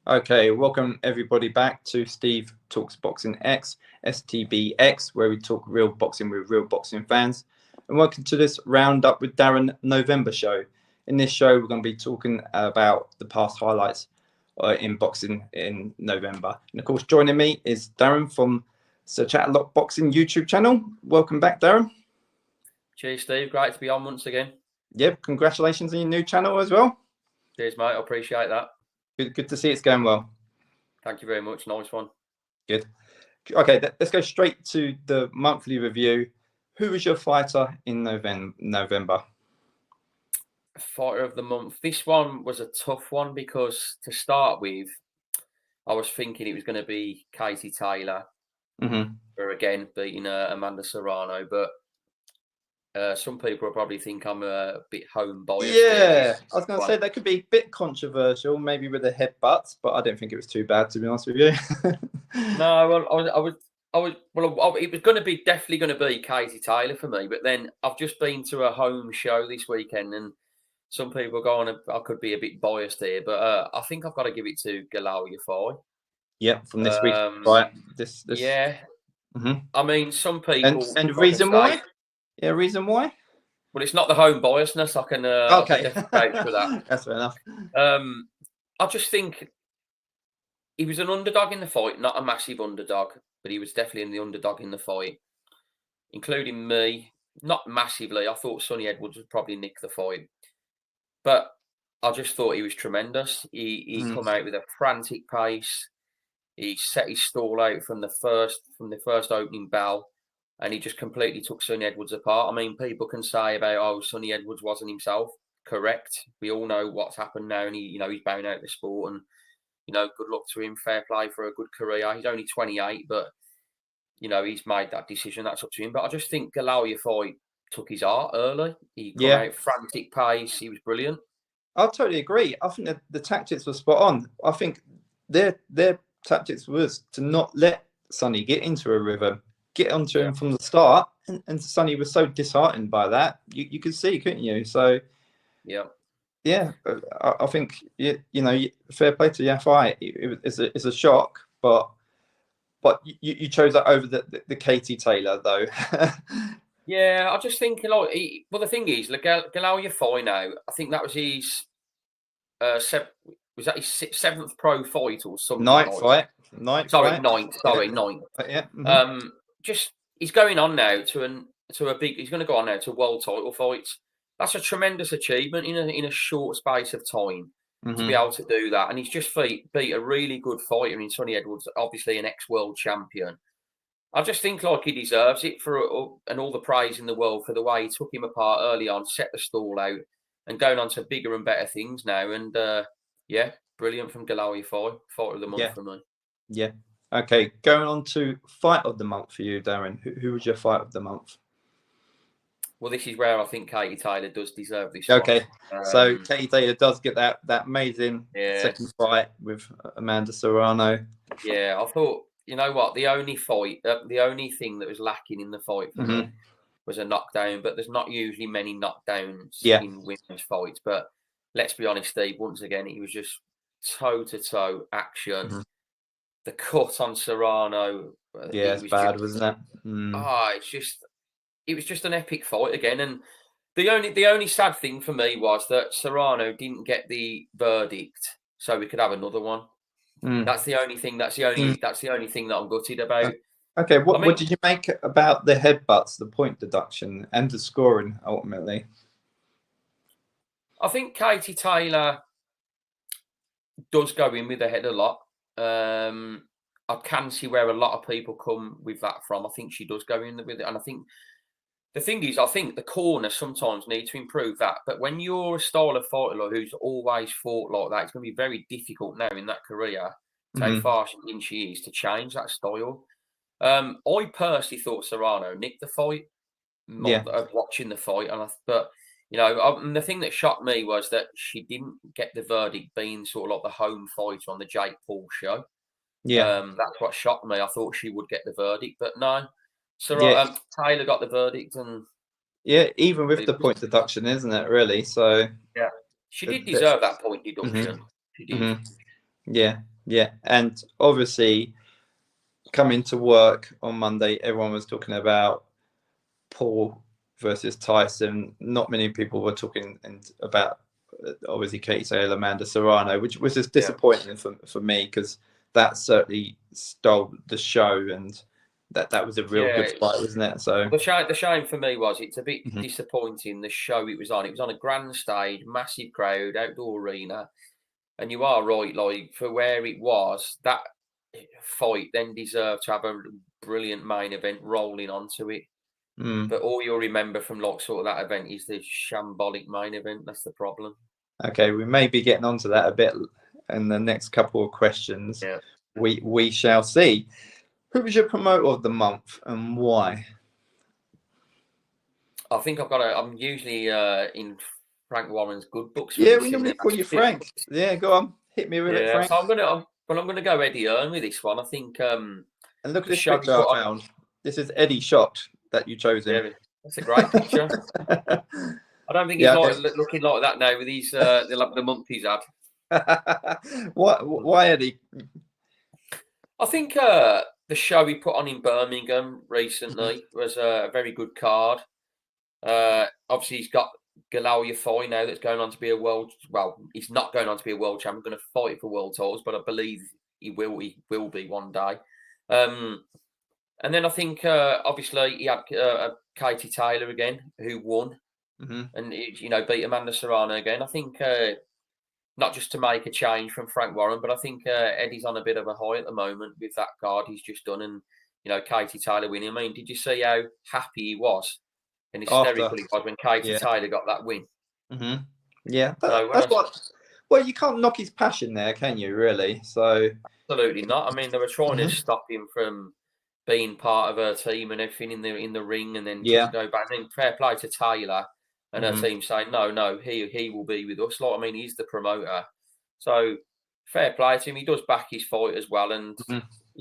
Okay, welcome everybody back to Steve Talks Boxing X, STBX, where we talk real boxing with real boxing fans. And welcome to this Roundup with Darren November show. In this show, we're going to be talking about the past highlights in boxing in November. And of course, joining me is Darren from Sir Chatterlock Boxing YouTube channel. Welcome back, Darren. Cheers, Steve. Great to be on once again. Yep, congratulations on your new channel as well. Cheers, mate. I appreciate that. Good to see it's going well. Thank you very much. Nice one. Good. Okay, let's go straight to the monthly review. Who was your fighter in November? Fighter of the month. This one was a tough one because to start with, I was thinking it was going to be Katie Taylor for again beating Amanda Serrano, but some people will probably think I'm a bit home biased. Yeah, I was going to say that could be a bit controversial, maybe with the headbutts, but I don't think it was too bad, to be honest with you. No, well, it was going to be definitely going to be Katie Taylor for me, but then I've just been to a home show this weekend, and some people go on. I could be a bit biased here, but I think I've got to give it to Galal Yafai. Yeah, from this week, right? This. Yeah. I mean, some people and reason why? Yeah, reason why? Well, it's not the home biasness. I can okay vouch for that. That's fair enough. I just think he was an underdog in the fight, not a massive underdog, but he was definitely in the underdog in the fight, including me. Not massively. I thought Sonny Edwards would probably nick the fight, but I just thought he was tremendous. He come out with a frantic pace. He set his stall out from the first opening bell, and he just completely took Sonny Edwards apart. I mean, people can say about, Sonny Edwards wasn't himself. Correct. We all know what's happened now, and he's bowing out the sport. And good luck to him. Fair play for a good career. He's only 28, but he's made that decision. That's up to him. But I just think Galal Yafai took his art early. He came out frantic pace. He was brilliant. I totally agree. I think the tactics were spot on. I think their tactics was to not let Sonny get into a rhythm, get onto him from the start, and Sonny was so disheartened by that. You could see, couldn't you? So yeah, I think fair play to Yafai. It's a shock, but you chose that over the Katie Taylor though. Yeah, I just think the thing is, Galal Yafai now. I think that was his his seventh pro fight or something? Ninth fight. Ninth. Yeah. Just he's going on now to a big. He's going to go on now to world title fights. That's a tremendous achievement in a short space of time to be able to do that. And he's just beat a really good fighter in Sonny Edwards, obviously an ex-world champion. I just think he deserves it and all the praise in the world for the way he took him apart early on, set the stall out, and going on to bigger and better things now. And brilliant from Galal Yafai, fight of the month for me. Yeah. Okay, going on to fight of the month for you, Darren. Who was your fight of the month? Well, this is where I think Katie Taylor does deserve this. Okay, so Katie Taylor does get that amazing second fight with Amanda Serrano. Yeah, I thought, you know what, the only thing that was lacking in the fight for me was a knockdown, but there's not usually many knockdowns in women's fights. But let's be honest, Steve, once again, it was just toe-to-toe action. The cut on Serrano. It's bad, wasn't it? It was just an epic fight again. And the only sad thing for me was that Serrano didn't get the verdict, so we could have another one. That's the only thing. That's the only thing that I'm gutted about. Okay, what did you make about the headbutts, the point deduction, and the scoring ultimately? I think Katie Taylor does go in with the head a lot. I can see where a lot of people come with that from. I think she does go in with it, and I think the thing is, I think the corner sometimes need to improve that. But when you're a style of fighter who's always fought like that, it's going to be very difficult now in that career, how far she is, to change that style. I personally thought Serrano nicked the fight. Watching the fight, but the thing that shocked me was that she didn't get the verdict, being sort of like the home fighter on the Jake Paul show. That's what shocked me. I thought she would get the verdict, but no. Taylor got the verdict, and even with the point deduction, isn't it? Really, so she did deserve that point deduction. She did. Yeah, Yeah, and obviously coming to work on Monday, everyone was talking about Paul versus Tyson. Not many people were talking about obviously Katie Taylor, Amanda Serrano, which was just disappointing for me because that certainly stole the show, and that was a real good fight, wasn't it? So the shame for me was it's a bit disappointing. The show it was on a grand stage, massive crowd, outdoor arena, and you are right. Like for where it was, that fight then deserved to have a brilliant main event rolling onto it. But all you'll remember from like sort of that event is the shambolic main event. That's the problem. Okay, we may be getting onto that a bit in the next couple of questions. Yeah. We shall see. Who was your promoter of the month and why? I think I'm usually in Frank Warren's good books. Yeah, we normally call you Frank. Yeah, go on, hit me with it, Frank. So I'm gonna go Eddie Earn with this one. I think. And look at this picture I found. This is Eddie shocked that you chose him. Yeah, that's a great picture. I don't think he's looking like that now with these the month he's had. Why Eddie? I think the show he put on in Birmingham recently was a very good card. Obviously, he's got Galal Yafai now that's going on to be a world. Well, he's not going on to be a world champion. Going to fight for world titles, but I believe he will. He will be one day. And then I think obviously he had Katie Taylor again, who won, and beat Amanda Serrano again. I think not just to make a change from Frank Warren, but I think Eddie's on a bit of a high at the moment with that card he's just done, and Katie Taylor winning. I mean, did you see how happy he was and hysterical he was when Katie Taylor got that win? Yeah, that's what. Well, you can't knock his passion there, can you? Really? So absolutely not. I mean, they were trying to stop him from being part of her team and everything in the ring, and then just go back. And then fair play to Taylor and her team saying, no, he will be with us. Like, I mean, he's the promoter, so fair play to him. He does back his fight as well, and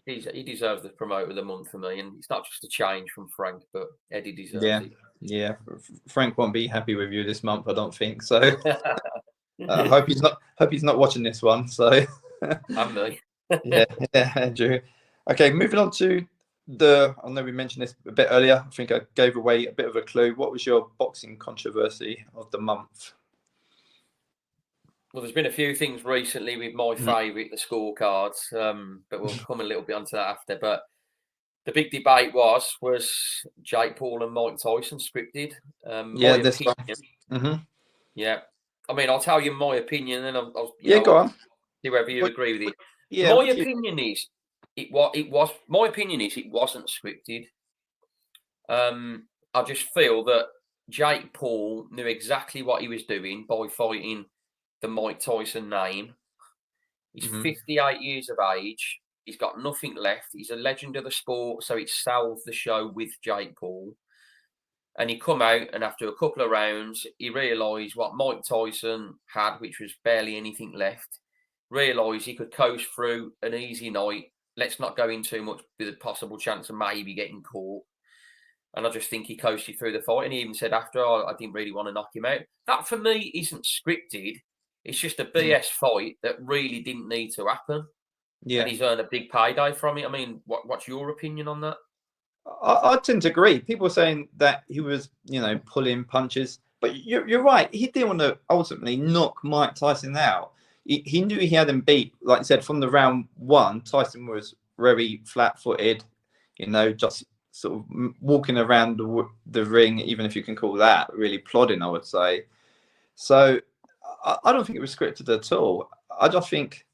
he deserves the promoter of the month for me. And it's not just a change from Frank, but Eddie deserves it. Yeah, Frank won't be happy with you this month, I don't think. So I hope he's not watching this one. So I'm me. yeah, Andrew. Okay, moving on to I know we mentioned this a bit earlier. I think I gave away a bit of a clue. What was your boxing controversy of the month? Well, there's been a few things recently with my favourite, the scorecards, but we'll come a little bit onto that after. But the big debate was Jake Paul and Mike Tyson scripted? This one. Yeah, I mean, I'll tell you my opinion, and I'll go on. See whether you agree with it. Yeah, my opinion is it wasn't scripted. I just feel that Jake Paul knew exactly what he was doing by fighting the Mike Tyson name. He's 58 years of age. He's got nothing left. He's a legend of the sport, so it sells the show with Jake Paul. And he come out, and after a couple of rounds, he realised what Mike Tyson had, which was barely anything left. Realised he could coast through an easy night. Let's not go in too much with a possible chance of maybe getting caught. And I just think he coasted through the fight. And he even said after, I didn't really want to knock him out. That, for me, isn't scripted. It's just a BS fight that really didn't need to happen. Yeah. And he's earned a big payday from it. I mean, what's your opinion on that? I tend to agree. People are saying that he was, pulling punches. But you're right. He didn't want to ultimately knock Mike Tyson out. He knew he had him beat. Like I said, from the round one, Tyson was very flat-footed, just sort of walking around the ring, even if you can call that really plodding, I would say. So I don't think it was scripted at all. I just think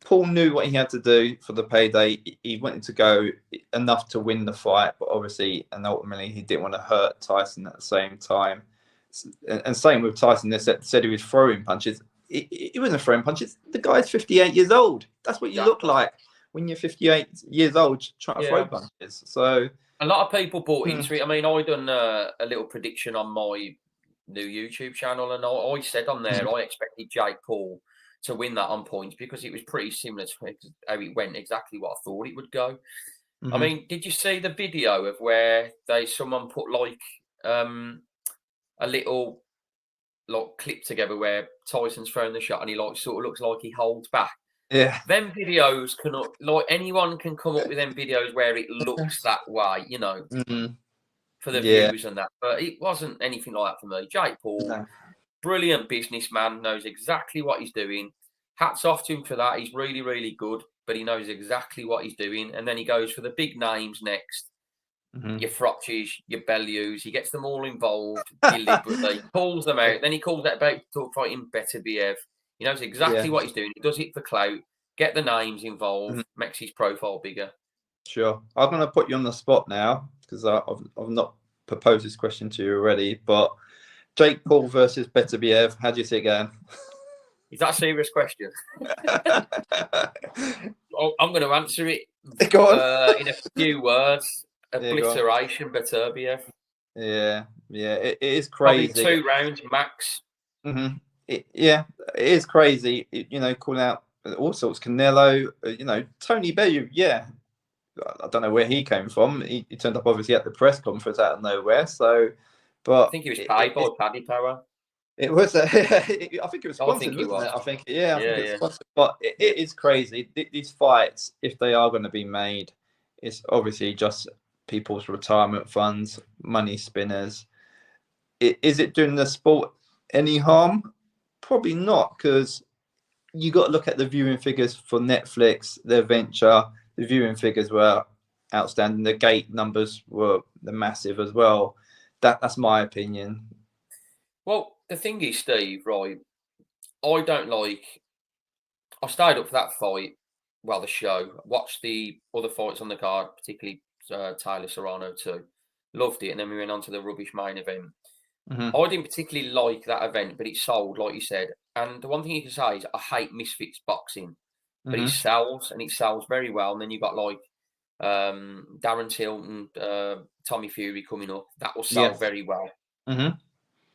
Paul knew what he had to do for the payday. He wanted to go enough to win the fight, but obviously, and ultimately, he didn't want to hurt Tyson at the same time. And same with Tyson, they said he was throwing punches. He wasn't throwing punches. The guy's 58 years old. That's what you look like when you're 58 years old trying to throw punches. So a lot of people bought into it. I mean, I done a little prediction on my new YouTube channel, and I said on there I expected Jake Paul to win that on points because it was pretty similar to how it went, exactly what I thought it would go. I mean, did you see the video of where someone put like a little clip together where Tyson's throwing the shot and he sort of looks like he holds back? Yeah. Them videos can, like, anyone can come up with them videos where it looks that way, you know, Mhm. for the Yeah. views and that. But it wasn't anything like that for me. Jake Paul, No. brilliant businessman, knows exactly what he's doing. Hats off to him for that. He's really, really good, but he knows exactly what he's doing. And then he goes for the big names next. Mhm. Your Frotches, your Bellews. He gets them all involved deliberately, calls them out. Then he calls out about fighting Better Behave. He knows exactly Yeah. what he's doing. He does it for clout. Get the names involved, Mhm. makes his profile bigger. Sure. I'm going to put you on the spot now because I've not proposed this question to you already. But Jake Paul versus Better Behave. How do you see it going? Is that a serious question? I'm going to answer it Go on. in a few words. Yeah, go on. Obliteration, Better Behave. Yeah. It is Probably crazy. 2 rounds max. Mm-hmm. It is crazy. Calling out all sorts. Canelo, Tony Bellew. Yeah, I don't know where he came from. He turned up obviously at the press conference out of nowhere. So, I but think he was paid by Paddy Power. it was. I think it was I sponsored, think he wasn't was. it? I think I think it's Yeah. sponsored. But it is crazy. These fights, if they are going to be made, it's obviously just people's retirement funds, money spinners. Is it doing the sport any harm? Probably not, because you got to look at the viewing figures for Netflix, their venture. The viewing figures were outstanding. The gate numbers were massive as well. That's my opinion. Well, the thing is, Steve, right? I stayed up for that fight. Well, the show. Watched the other fights on the card, particularly Tyler Serrano too. Loved it, and then we went on to the rubbish main event. Mm-hmm. I didn't particularly like that event, but it sold, like you said. And the one thing you can say is I hate misfits boxing, but it Mm-hmm. sells, and it sells very well. And then you've got like Darren Till and Tommy Fury coming up. That will sell Yes. very well. Mm-hmm.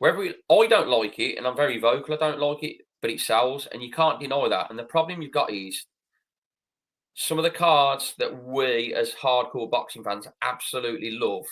I don't like it, and I'm very vocal. I don't like it, but it sells, and you can't deny that. And the problem you've got is some of the cards that we as hardcore boxing fans absolutely love.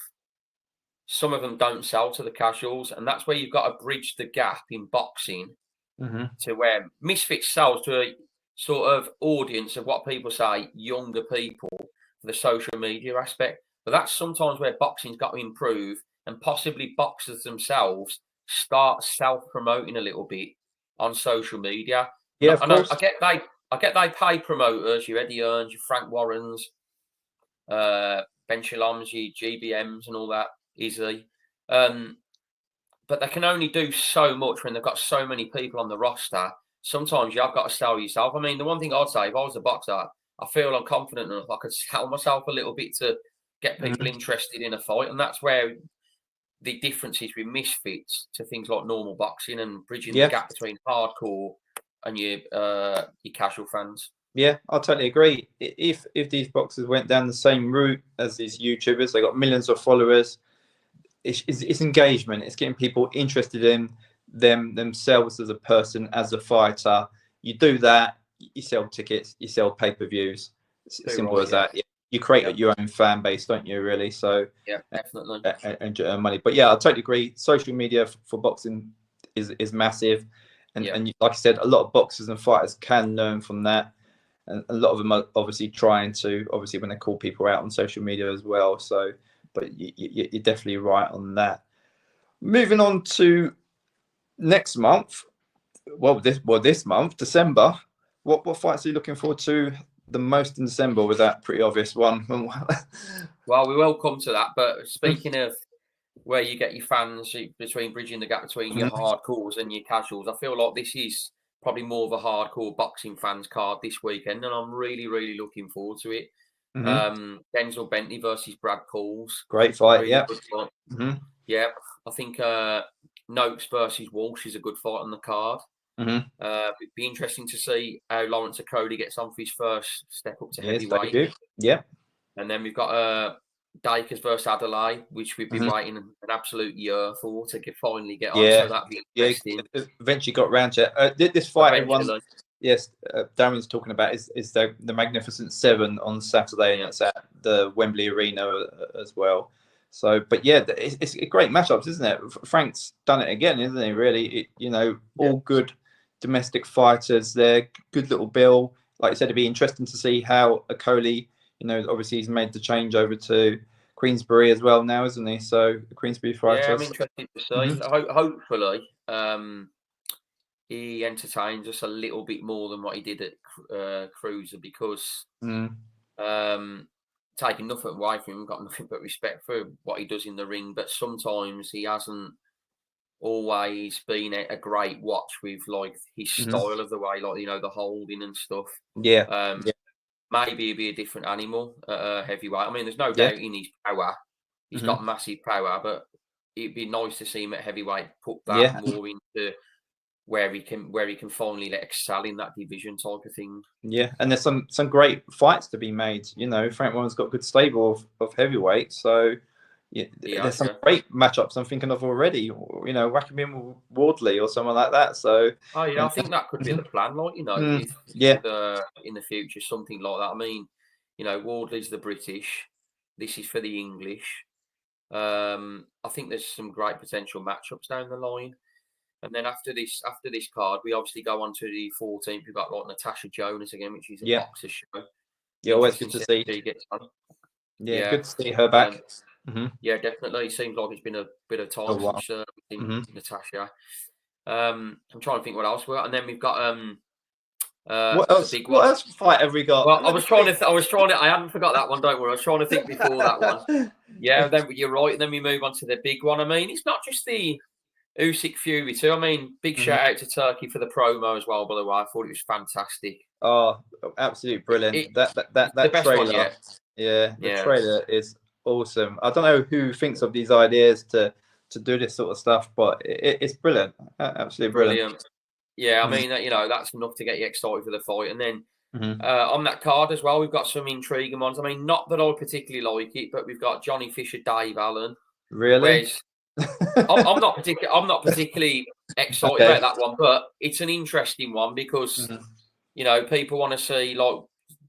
Some of them don't sell to the casuals, and that's where you've got to bridge the gap in boxing Mm-hmm. to where Misfits sells to a sort of audience of what people say younger people for the social media aspect. But that's sometimes where boxing's got to improve, and possibly boxers themselves start self-promoting a little bit on social media. Yeah, of course. I get they pay promoters, your Eddie Earns, your Frank Warrens, Ben Shalom's, your GBMs, and all that easily. But they can only do so much when they've got so many people on the roster. Sometimes you've got to sell yourself. I mean, the one thing I'd say, if I was a boxer, I feel I'm confident enough I could sell myself a little bit to get people interested in a fight. And that's where the difference is with misfits to things like normal boxing and bridging the gap between hardcore and your casual fans. Yeah, I totally agree. If these boxers went down the same route as these YouTubers, they got millions of followers. It's engagement. It's getting people interested in themselves as a person, as a fighter. You do that, you sell tickets, you sell pay-per-views. Simple as that. You create your own fan base, don't you? Really. So yeah, definitely. And earn money. But yeah, I totally agree. Social media for boxing is massive, and like I said, a lot of boxers and fighters can learn from that. And a lot of them are obviously trying to, obviously when they call people out on social media as well. So, but you're definitely right on that. Moving on to next month. This month, December. What fights are you looking forward to the most in December? With that pretty obvious one. Well, we will come to that. But speaking of where you get your fans between bridging the gap between your hardcores and your casuals, I feel like this is probably more of a hardcore boxing fans card this weekend, and I'm really, really looking forward to it. Denzel Bentley versus Brad Pauls. Great fight, really yeah. Good fight. Yeah, I think Noakes versus Walsh is a good fight on the card. It'd be interesting to see how Lawrence Okoli gets on for his first step up to heavyweight. Yeah. And then we've got Dykers versus Adelaide, which we've been waiting an absolute year for to finally get on. So that'd be interesting. Eventually got round to it. This fight, everyone, Darren's talking about is the Magnificent Seven on Saturday, and it's at the Wembley Arena as well. So, but yeah, it's a great matchups, isn't it? Frank's done it again, isn't he? Really, all good domestic fighters there. Good little bill. like you said, it'd be interesting to see how Okoli, obviously he's made the change over to Queensbury as well now, isn't he? So the Queensbury fighters. Yeah, I'm interested to see. Hopefully, he entertains us a little bit more than what he did at Cruiser, because taking nothing away from him, got nothing but respect for what he does in the ring, but sometimes he hasn't always been a great watch with like his style of the way, like the holding and stuff. Yeah. Maybe he'd be a different animal at heavyweight. I mean, there's no doubt in his power. He's got massive power, but it'd be nice to see him at heavyweight put that more into where he can finally excel in that division type of thing. Yeah, and there's some great fights to be made. Frank Warren's got a good stable of heavyweight, so there's some great matchups I'm thinking of already. Whack him in with Wardley or someone like that. So I think that could be the plan. Like in the future, something like that. I mean, Wardley's the British. This is for the English. I think there's some great potential matchups down the line. And then after this card, we obviously go on to the 14th. We've got like Natasha Jonas again, which is a boxer show. Yeah, always good to see. Yeah, good to see her back. Yeah, definitely. It seems like it's been a bit of time since we've seen Natasha. I'm trying to think what else we've got, and then we've got what else? What else fight have we got? Well, I was trying to. I haven't forgot that one. Don't worry. I was trying to think before that one. Yeah, then you're right. And then we move on to the big one. I mean, it's not just the Usyk Fury too. I mean, big shout out to Turkey for the promo as well. By the way, I thought it was fantastic. Oh, absolutely brilliant! That trailer. The trailer is awesome. I don't know who thinks of these ideas to do this sort of stuff, but it's brilliant. Absolutely brilliant. Yeah, I mean, that's enough to get you excited for the fight. And then on that card as well, we've got some intriguing ones. I mean, not that I particularly like it, but we've got Johnny Fisher, Dave Allen. Really? I'm not particularly excited about that one, but it's an interesting one because people want to see, like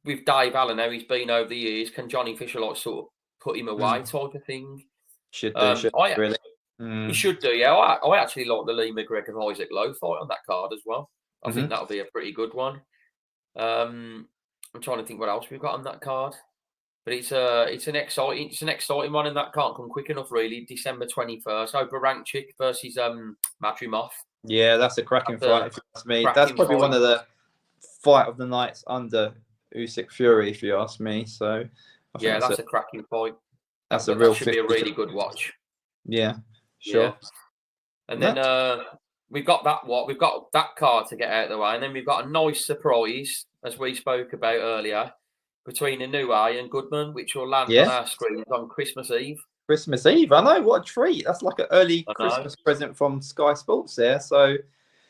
with Dave Allen, how he's been over the years. Can Johnny Fisher sort of put him away type of thing? Should really. He should do, yeah. I actually like the Lee McGregor Isaac Lowe fight on that card as well. I think that'll be a pretty good one. I'm trying to think what else we've got on that card, but it's an exciting one, and that can't come quick enough, really. December 21st. So Baranchik versus Madrimov. Yeah, that's a cracking fight. If you ask me, that's probably one of the fight of the nights under Usyk Fury, if you ask me. So that's a cracking fight. That should be a really good watch. Yeah. Sure. Yeah. And then we've got that card to get out of the way, and then we've got a nice surprise, as we spoke about earlier, between Inoue and Goodman, which will land on our screens on Christmas Eve. Christmas Eve, I know, what a treat! That's like an early Christmas present from Sky Sports there. So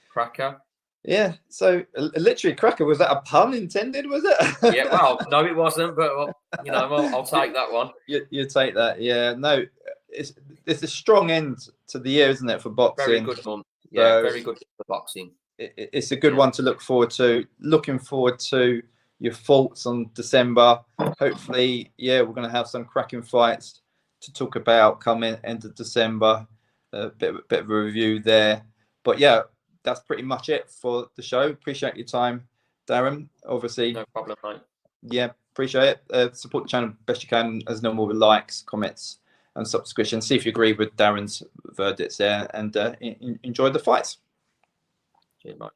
cracker. Yeah, so literally cracker. Was that a pun intended? Was it? Yeah, well, no, it wasn't, but I'll take that one. You take that, yeah. No, it's a strong end to the year, isn't it, for boxing? Very good month. Yeah, very good for boxing. It's a good one to look forward to. Looking forward to your thoughts on December. Hopefully, we're going to have some cracking fights to talk about coming end of December. A bit of a review there, but yeah. That's pretty much it for the show. Appreciate your time, Darren. Obviously, no problem, mate. Yeah, appreciate it. Support the channel best you can, as normal, with likes, comments, and subscriptions. See if you agree with Darren's verdicts there, and enjoy the fights. Cheers, mate.